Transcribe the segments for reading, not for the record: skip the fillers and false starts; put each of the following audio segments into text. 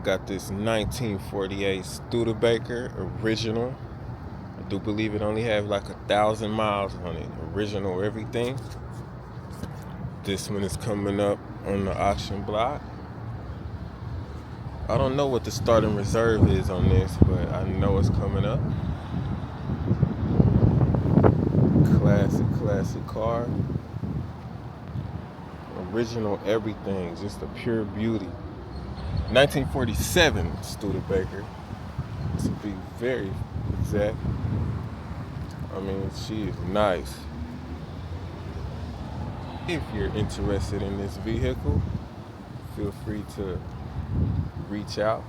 Got this 1948 Studebaker original. I do believe it only have like 1,000 miles on it. Original everything. This one is coming up on the auction block. I don't know what the starting reserve is on this, but I know it's coming up. Classic car. Original everything, just a pure beauty. 1947 Studebaker, to be very exact. I mean, she is nice. If you're interested in this vehicle, feel free to reach out.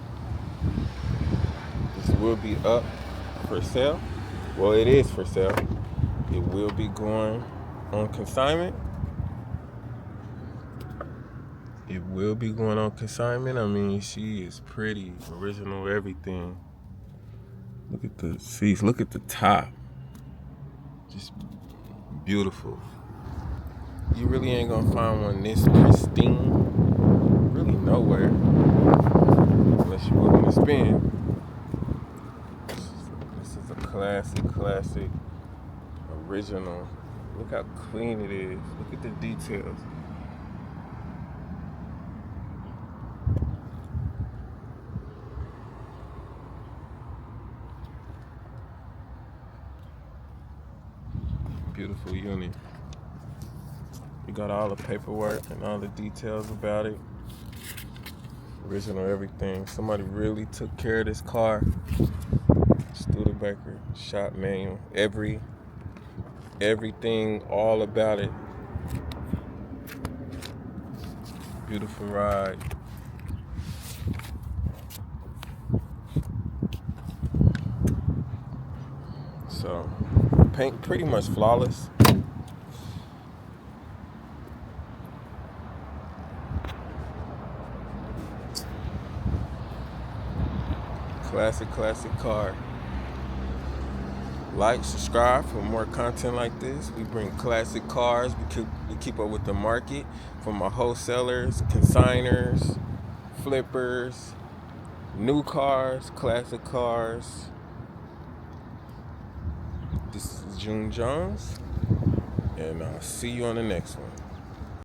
This will be up for sale. Well, it is for sale. It will be going on consignment. It will be going on consignment. I mean, she is pretty, original, everything. Look at the seats. Look at the top. Just beautiful. You really ain't gonna find one this pristine, really nowhere, unless you're willing to spend. This is a classic, original. Look how clean it is. Look at the details. Beautiful unit. You got all the paperwork and all the details about it. Original everything. Somebody really took care of this car. Studebaker, shop manual, everything, all about it. Beautiful ride. So, paint pretty much flawless. Classic car. Like, subscribe for more content like this. We bring classic cars. We keep up with the market from our wholesalers, consigners, flippers, new cars, classic cars. This is June Jones, and I'll see you on the next one.